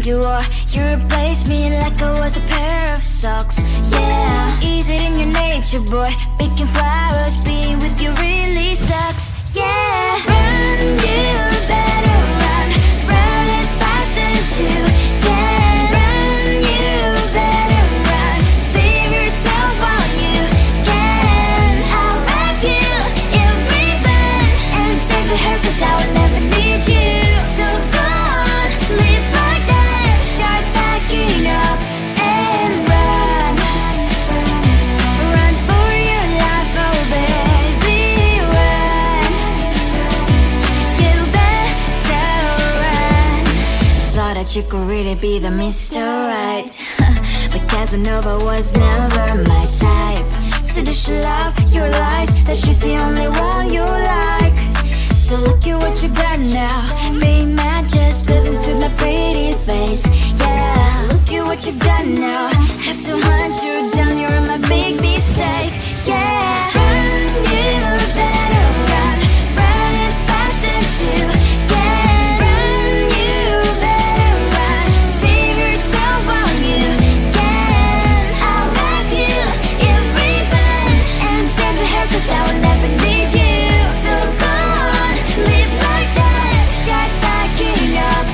you are. You replaced me like I was a pair of socks. Yeah, is it in your nature, boy? Picking flowers, being with you really sucks. Yeah, run, you better run. Run as fast as you can. Run, you better run. Save yourself while you can. I'll wrap you in ribbon and send to her, 'cause I will never need you. So go on, live like that. Start packing up and run. Run for your life, oh baby, run. You better run. Thought that you could really be the Mr. Right, but Casanova was never my type. So does she love your lies, that she's the only one you like? So look at what you've done now. Being mad just doesn't suit my pretty face. Yeah, look at what you've done now. Have to hunt you down, you're my big mistake. Yeah, run, you better run. Run as fast as you can. Run, you better run. Save yourself while you can. I'll wrap you in ribbon and send to her, 'cause I will never need you. So go on, live like that. Start packing up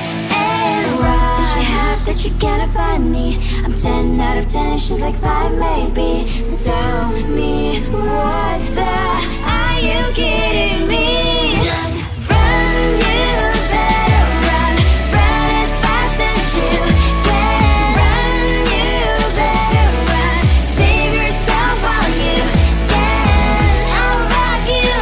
and run. Does she have that you cannot find me? I'm 10 out of 10, she's like 5 maybe. So tell me, what the are you kidding me? Run, you better run. Run as fast as you can. Run, you better run. Save yourself while you can. I'll wrap you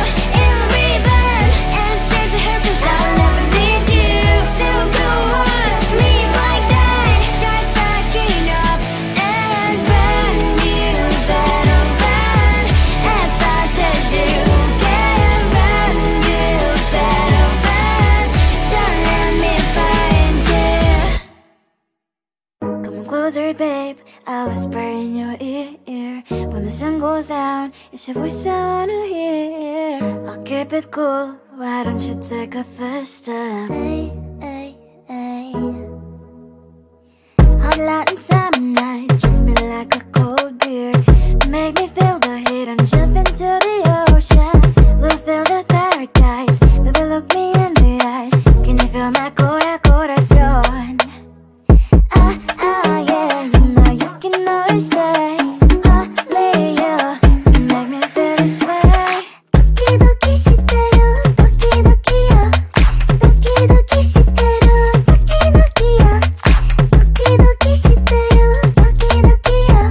in ribbon and send to her, 'cause I'll never need you. So go on, live like that. Start packing up and run. You better run as fast as you can. Run, you better run. Don't let me find you. Come on closer, babe, I'll whisper in your ear. When the sun goes down, it's your voice I wanna hear. I'll keep it cool, why don't you take a first step? Hey, hey, hey. Hot light and summer night, treat me like a cold beer. Make me feel the heat and jump into the ocean. We'll feel the paradise, baby look me in the eyes. Can you feel my corazón? Ah, ah, yeah, you know you can always stay. Only you can make me feel this way. Doki doki shiteru, doki doki yo. Doki doki shiteru, doki doki yo. Doki doki shiteru, doki doki yo.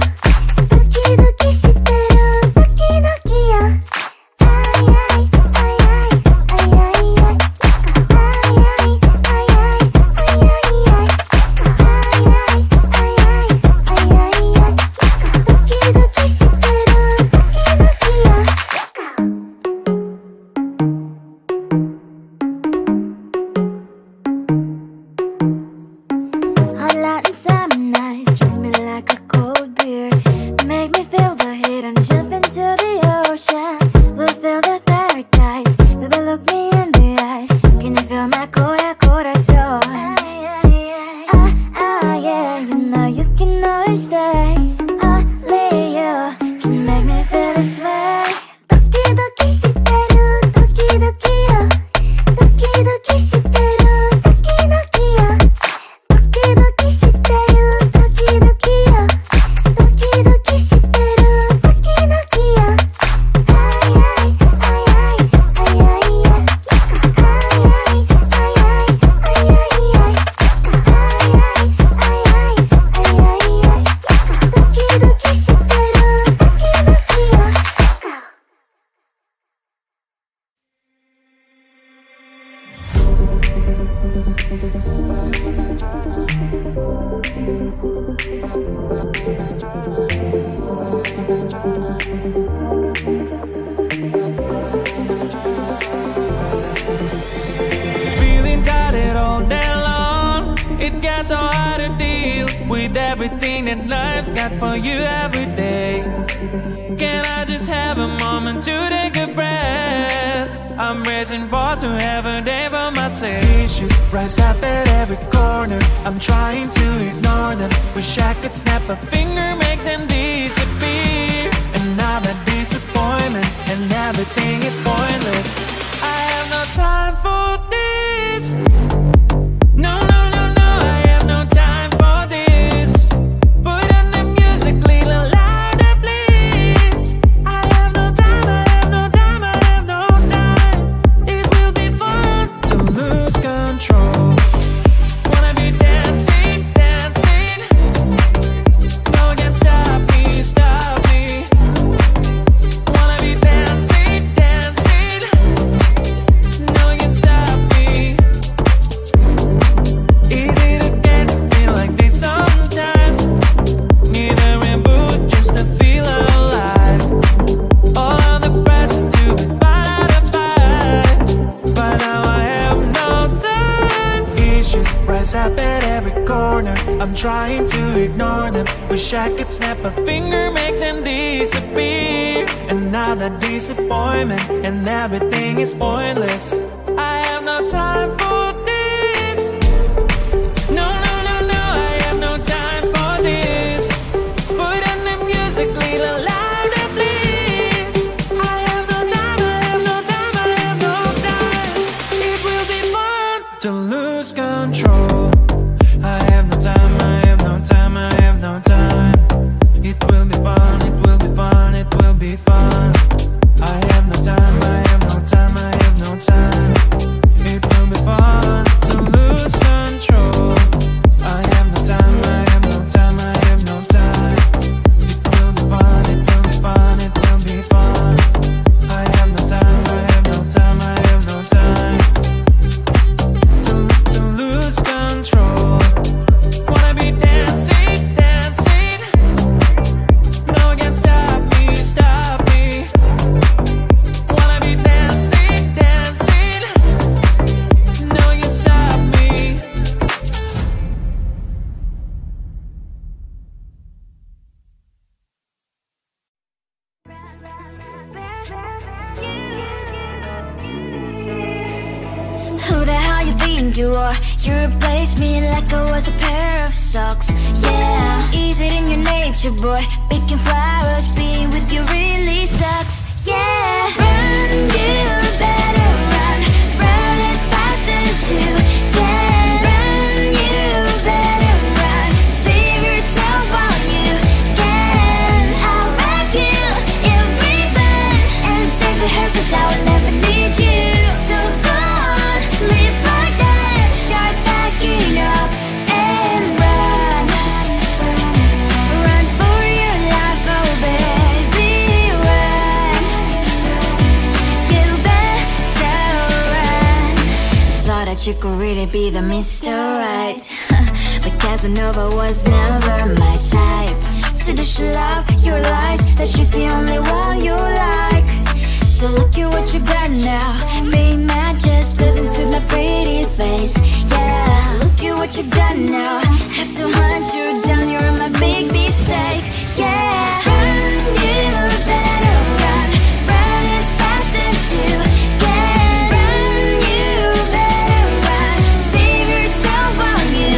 Doki doki shiteru, doki doki yo. Ay ay ay ay ay ay ay. Ay ay ay ay ay ay ay. Hot light and summer nights, treat me like a cold beer. Make me feel the heat and jump into the ocean. We'll feel the paradise, baby look me in the eyes. Can you feel my corazón? Ah, ah, yeah, you know you can always stay. Only you can make me feel this way. Doki doki shiteru, doki doki yo. Doki doki shiteru, doki doki yo. Doki doki shiteru, doki doki yo. Doki doki shiteru, doki doki yo. Ay ay ay ay ay ay ay. Ay ay ay ay ay ay ay. Ay ay ay ay ay ay ay. Doki doki shiteru, doki doki yo. Feeling tired all day long. It gets so hard to deal with everything that life's got for you every day. Can I just have a moment to take a breath? I I'm raising bars to have a day for myself. Issues rise up at every corner, I'm trying to ignore them. Wish I could snap a finger, make them disappear. And now that disappointment and everything is pointless. I have no time for this. No, no, no, no, I have no time for this. Put on the music, little louder, please. I have no time, I have no time, I have no time. It will be fun to lose control. Wanna be dancing, dancing. No one can stop me, stop me. Wanna be dancing, dancing. No one can stop me. Easy to get, feel like this sometimes. Need a reboot just to feel alive. All of the pressure to be fight. But now I have no time. Issues rise up at every corner, I'm trying to ignore them. Wish I could snap a finger, make them disappear. And now that disappointment and everything is pointless. I have no time for this. No, no, no, no, I have no time for this. Put on the music, little louder, please. I have no time, I have no time, I have no time. It will be fun to lose control. I have no time, I have no time, I have no time. It will be fun, it will be fun, it will be fun. I have no time, I have no time, I have no time. It will be fun to lose control. I have no time, I have no time, I have no time. It will be fun, it will be fun, it will be fun. I have no time, I have no time, I have no time. To lose control. Wanna be dancing, dancing. No one can stop me, stop me. Wanna be dancing, dancing. No one can stop me. Who the hell you think you are? You replaced me like I was a pair of socks. Yeah, is it in your nature, boy? Picking flowers, being with you really sucks. Yeah, run, you better run. Run as fast as you can. Run, you better run. Save yourself while you can. I'll wrap you in ribbon and send to her 'cause I will never need you. So go on, live like that. Start backing up and run. Run for your life, oh baby, run. You better run. Thought that you could really be the Mr. Right. But Casanova was never my type. So does she love your lies? That she's the only one you like. So look at what you've done now. Being mad just doesn't suit my pretty face. Yeah, look at what you've done now. Have to hunt you down, you're my big mistake. Yeah, run, you better run. Run as fast as you can. Run, you better run. Save yourself while you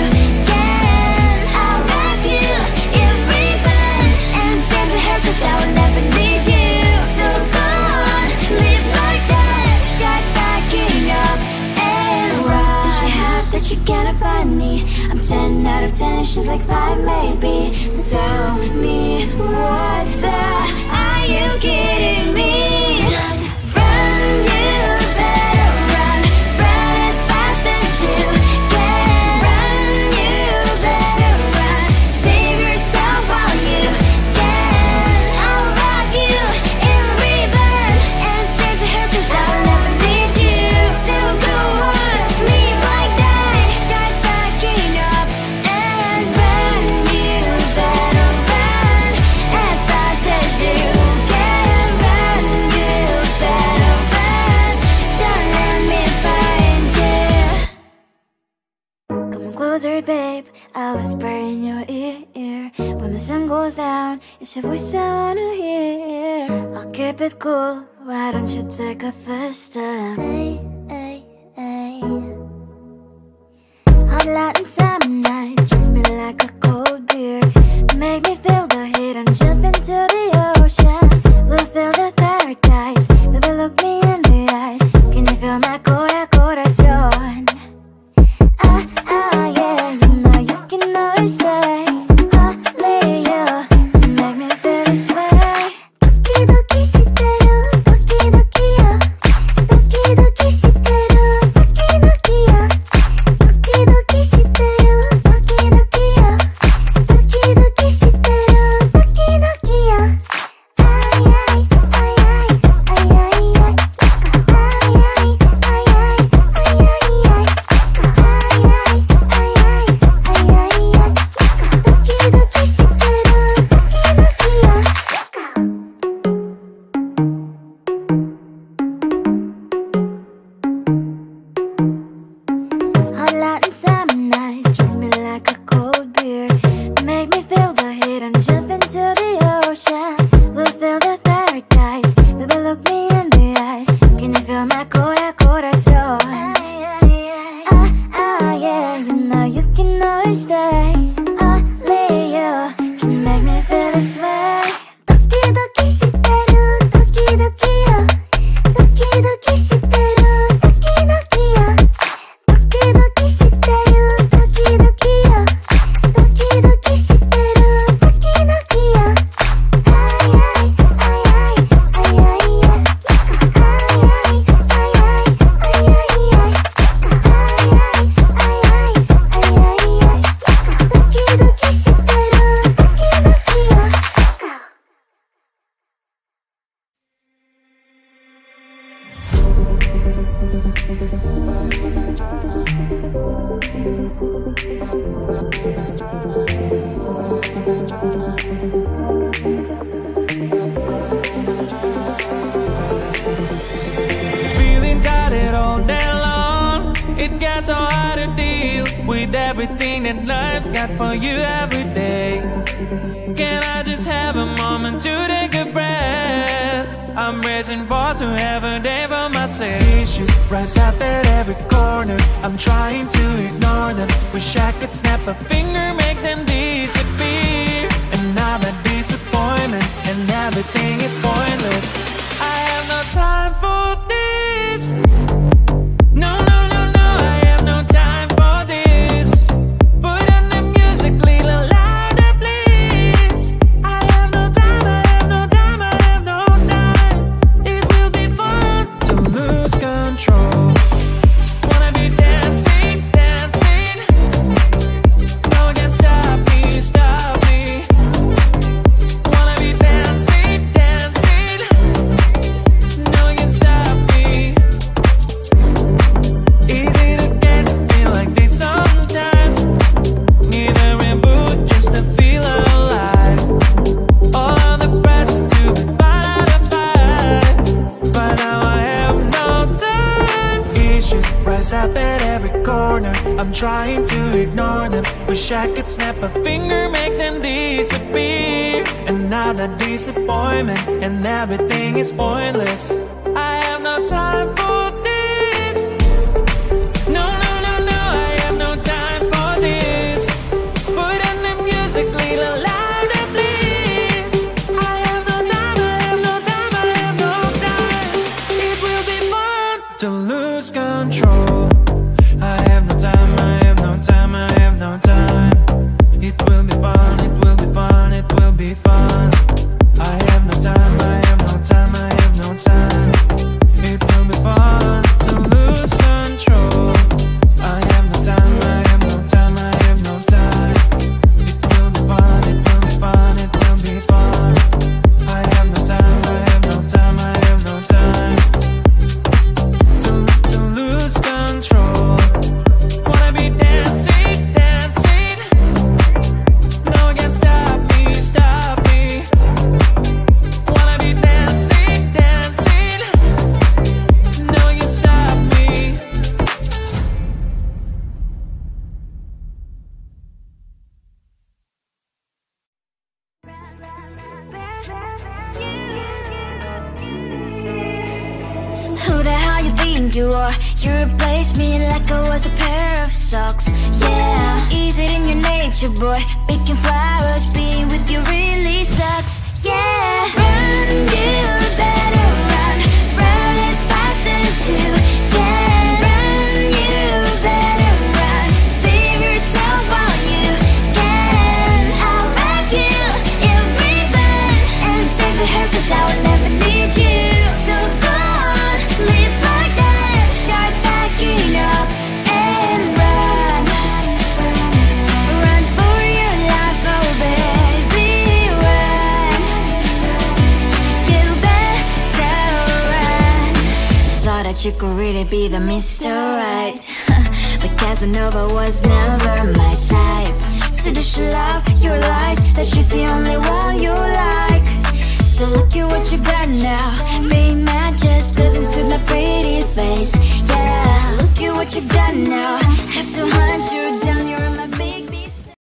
can. I'll wrap you in ribbon and send to her 'cause I will never need you. So go on, live like that. Start backing up and run. Does she have that you cannot find me? I'm 10 out of 10, she's like 5 maybe. So tell me, what the are you kidding me? Run, you better run. Run as fast as you can. Run, you better run. Save yourself while you can. I'll wrap you in ribbon and send to her 'cause I will never need you. So go on, live like that. Start backing up and run. You better run as fast as you can. Run, you I'll whisper in your ear. When the sun goes down, it's your voice I wanna hear. I'll keep it cool, why don't you take a first step? Hey, hey, hey. Hot light and summer nights, treat me like a cold beer. Make me feel the heat and jump into the ocean. We'll feel the paradise, baby look me in the eyes. Can you feel my corazón? Yeah, you know you can always stay. Only you can make me feel this way. Doki doki shiteru, doki doki yo. Doki doki shiteru, doki doki yo. Doki doki shiteru, doki doki yo. Doki doki shiteru, doki doki yo. Ay ay ay ay ay ay ay. Ay ay ay ay ay ay ay. Hot light and summer nights, treat me like a cold beer. Make me feel the heat and jump into the ocean. We'll feel the paradise, baby look me in the eyes. Can you feel my corazón? Yeah, you know you can always stay. Only you can make me feel this way. Doki doki shiteru, doki doki yo. Doki doki shiteru, doki doki yo. Doki doki shiteru, doki doki yo. Doki doki shiteru, doki doki yo. Ay ay ay ay ay ay ay. Ay ay ay ay ay ay ay. Feeling tired all day long. It gets so hard to deal with everything that life's got for you every day. Can I just have a moment to take a breath? I'm raising balls to have a day for myself. Issues rise up at every corner. I'm trying to ignore them. Wish I could snap a finger, make them disappear. And now that disappointment and everything is pointless. I have no time for this. No, no, no, no, I have no time for this. Put on the music, little louder, please. I have no time, I have no time, I have no time. It will be fun to lose control. Wanna be dancing, dancing. No one can stop me, stop me. Wanna be dancing, dancing. No one can stop me. Easy to get, feel like this sometimes. Need a reboot just to feel alive. All of the pressure to be part of fight. But now I have no time. Issues rise up at every corner. I'm trying to ignore them. Wish I could snap a finger, make them disappear. And now that disappointment and everything is pointless. I have no time for this. No, no, no, no, I have no time for this. Put on the music, little louder, please. I have no time, I have no time, I have no time. It will be fun to lose control. I have no time, I have no time, I have no time. It will be fun, it will be fun, it will be fun. I have no time, I have no time, I have no time. It will be fun to lose control. I have no time, I have no time, I have no time. It will be fun, it will be fun, it will be fun. I have no time, I have no time, I have no time. To lose control. Who the hell you think you are? You replaced me like I was a pair of socks. Yeah, is it in your nature, boy? Picking flowers, being with you really sucks. Yeah, run, you better run. Run as fast as you can. Run, you better run. Save yourself while you can. I'll wrap you in ribbon and send to her, 'cause I will never need you. So go on, live like that. Start packing up and run. Run for your life, oh baby, run. You better run. Thought that you could really be the Mr. Right, but Casanova was never my type. So does she love your lies, that she's the only one you like? So look at what you've done now. Being mad just doesn't suit my pretty face. Yeah, look at what you've done now.